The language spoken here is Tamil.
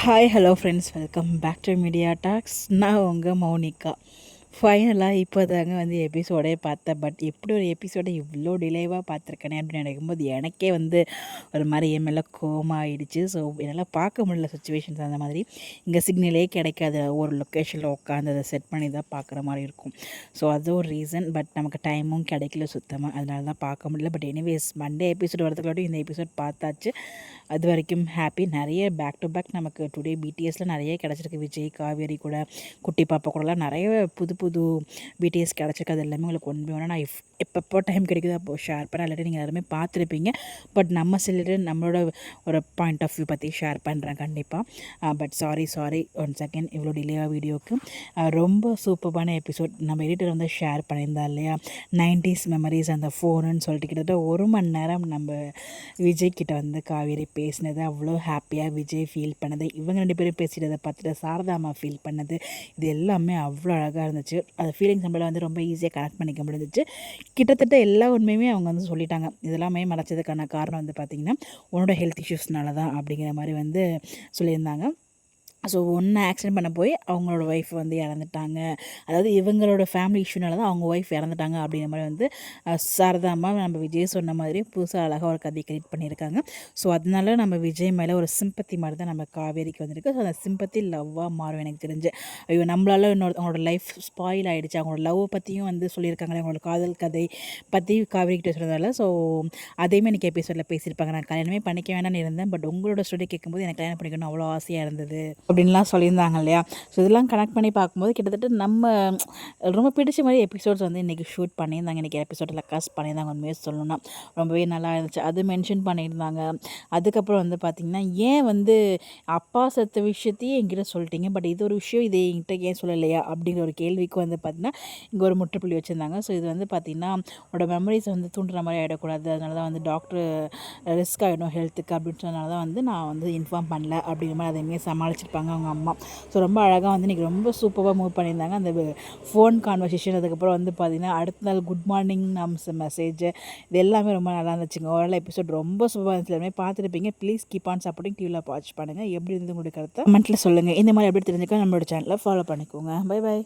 Hi hello friends, welcome back to Media Talks. நான் உங்கள் மௌனிகா. ஃபைனலாக இப்போ தாங்க வந்து எபிசோடே பார்த்தேன். பட் எப்படி ஒரு எபிசோடை இவ்வளோ டிலேவாக பார்த்துருக்கேனே அப்படின்னு நினைக்கும்போது எனக்கே வந்து ஒரு மாதிரி என் மேலே கோவமாக ஆகிடுச்சு. ஸோ என்னால் பார்க்க முடியல சுச்சுவேஷன்ஸ் அந்த மாதிரி. இங்கே சிக்னலே கிடைக்காது, ஒரு லொக்கேஷனில் உட்காந்து அதை செட் பண்ணி தான் பார்க்குற மாதிரி இருக்கும். ஸோ அது ஒரு ரீசன். பட் நமக்கு டைமும் கிடைக்கல சுத்தமாக, அதனால தான் பார்க்க முடியல. பட் எனிவேஸ் மண்டே எபிசோட் வரதுக்குள்ளாட்டி இந்த எபிசோட் பார்த்தாச்சு. அது வரைக்கும் ஹாப்பி. நிறைய பேக் டு பேக் நமக்கு டுடே பிடிஎஸில் நிறைய கிடச்சிருக்கு. விஜய், காவேரி கூட, குட்டி பாப்பா கூடலாம் நிறைய புது புது பிடிஎஸ் கிடச்சிருக்கு. அது எல்லாமே உங்களுக்கு ஒன் பை ஒன்னாக நான் எப்பப்போ டைம் கிடைக்குதோ அப்போது ஷேர் பண்ண ஆல்ரெடி நீங்கள் எல்லாருமே பார்த்துருப்பீங்க. பட் நம்ம சிலர் நம்மளோட ஒரு பாயிண்ட் ஆஃப் வியூ பற்றி ஷேர் பண்ணுறேன் கண்டிப்பாக. பட் சாரி ஒன் செகண்ட் இவ்வளோ டிலேவாக வீடியோக்கு. ரொம்ப சூப்பரான எபிசோட் நம்ம எடிட்டர் வந்து ஷேர் பண்ணியிருந்தா இல்லையா, 90s மெமரிஸ் அந்த ஃபோனுன்னு சொல்லிட்டு கிட்டத்தட்ட 1 மணி நேரம் நம்ம விஜய் கிட்ட வந்து காவேரி பேசினது அவ்வளோ ஹாப்பியாக விஜய் ஃபீல் பண்ணது, இவங்க 2 பேரும் பேசிட்டதை பார்த்துட்டு சாரதாமா ஃபீல் பண்ணது, இது எல்லாமே அவ்வளோ அழகாக இருந்துச்சு. அது ஃபீலிங்ஸ் நம்மளால் வந்து ரொம்ப ஈஸியாக கனெக்ட் பண்ணிக்க முடிஞ்சிச்சு. கிட்டத்தட்ட எல்லா உண்மையுமே அவங்க வந்து சொல்லிட்டாங்க. இதெல்லாமே மறைச்சதுக்கான காரணம் வந்து பார்த்திங்கன்னா உன்னோட ஹெல்த் இஷ்யூஸ்னால தான் அப்படிங்கிற மாதிரி வந்து சொல்லியிருந்தாங்க. ஸோ ஒன்று ஆக்சிடென்ட் பண்ண போய் அவங்களோட ஒய்ஃப் வந்து இறந்துட்டாங்க. அதாவது இவங்களோட ஃபேமிலி இஷ்யூனால தான் அவங்க ஒய்ஃப் இறந்துட்டாங்க அப்படிங்கிற மாதிரி வந்து சாரதாம்மா நம்ம விஜய் சொன்ன மாதிரி புதுசாக அழகாக ஒரு கதையை கிரியேட் பண்ணியிருக்காங்க. ஸோ அதனால நம்ம விஜய் மேலே ஒரு சிம்பத்தி மாதிரி தான் நம்ம காவேரிக்கு வந்திருக்கு. ஸோ அந்த சிம்பத்தி லவ்வாக மாறும் எனக்கு தெரிஞ்சு. ஐயோ நம்மளால அவங்களோட லைஃப் ஸ்பாயில் ஆகிடுச்சு, அவங்களோட லவ் பற்றியும் வந்து சொல்லியிருக்காங்களே, அவங்களோட காதல் கதை பற்றி காவேரிக்கிட்ட சொல்கிறதால. ஸோ அதையுமே எனக்கு எபிசோடில் பேசியிருப்பாங்க. நான் கல்யாணமே பண்ணிக்க வேணான்னு இருந்தேன், பட் உங்களோட ஸ்டோரி கேட்கும்போது எனக்கு கல்யாணம் பண்ணிக்கணும் அவ்வளோ ஆசையாக இருந்தது அப்படின்லாம் சொல்லியிருந்தாங்க இல்லையா. ஸோ இதெல்லாம் கனெக்ட் பண்ணி பார்க்கும்போது கிட்டத்தட்ட நம்ம ரொம்ப பிடிச்ச மாதிரி எபிசோட்ஸ் வந்து இன்றைக்கி ஷூட் பண்ணியிருந்தாங்க. இன்றைக்கி எபிசோடில் காஸ்ட் பண்ணியிருந்தாங்க. உண்மையாக சொல்லணும்னா ரொம்பவே நல்லா இருந்துச்சு. அது மென்ஷன் பண்ணியிருந்தாங்க. அதுக்கப்புறம் வந்து பார்த்திங்கன்னா, ஏன் வந்து அப்பா செத்த விஷயத்தையே என்கிட்ட சொல்லிட்டீங்க, பட் இது ஒரு விஷயம் இதை என்கிட்ட ஏன் சொல்லலையா அப்படிங்கிற ஒரு கேள்விக்கு வந்து பார்த்திங்கன்னா இங்கே ஒரு முற்றுப்புள்ளி வச்சுருந்தாங்க. ஸோ இது வந்து பார்த்திங்கன்னா உன்னோட மெமரிஸ் வந்து தூண்டுற மாதிரி ஆகிடக்கூடாது, அதனால தான் வந்து டாக்டர் ரிஸ்க் ஆகிடும் ஹெல்த்துக்கு அப்படின்னு சொன்னனால தான் வந்து நான் வந்து இன்ஃபார்ம் பண்ணல அப்படிங்கிற மாதிரி அதையுமே சமாளிச்சிருப்பாங்க அவங்க அம்மா. ஸோ ரொம்ப அழகாக வந்து இன்றைக்கி ரொம்ப சூப்பராக மூவ் பண்ணியிருந்தாங்க. அந்த ஃபோன் கான்வர்சேஷன், அதுக்கப்புறம் வந்து பார்த்திங்கன்னா அடுத்த நாள் குட் மார்னிங் மெசேஜ், இது எல்லாமே ரொம்ப நல்லா இருந்துச்சுங்க. ஓரளவு எபிசோட் ரொம்ப சூப்பராக இருந்துச்சு. எல்லாமே பார்த்துருப்பீங்க. ப்ளீஸ் கீப் ஆன் சப்போர்ட்டிங், டிவியில் வாட்ச் பண்ணுங்கள். எப்படி இருந்து உங்களுக்கு கருத்தை கமெண்ட்டில் சொல்லுங்கள். இந்த மாதிரி எப்படி தெரிஞ்சுக்க நம்மளோட சேனலை ஃபாலோ பண்ணிக்கோங்க. Bye by.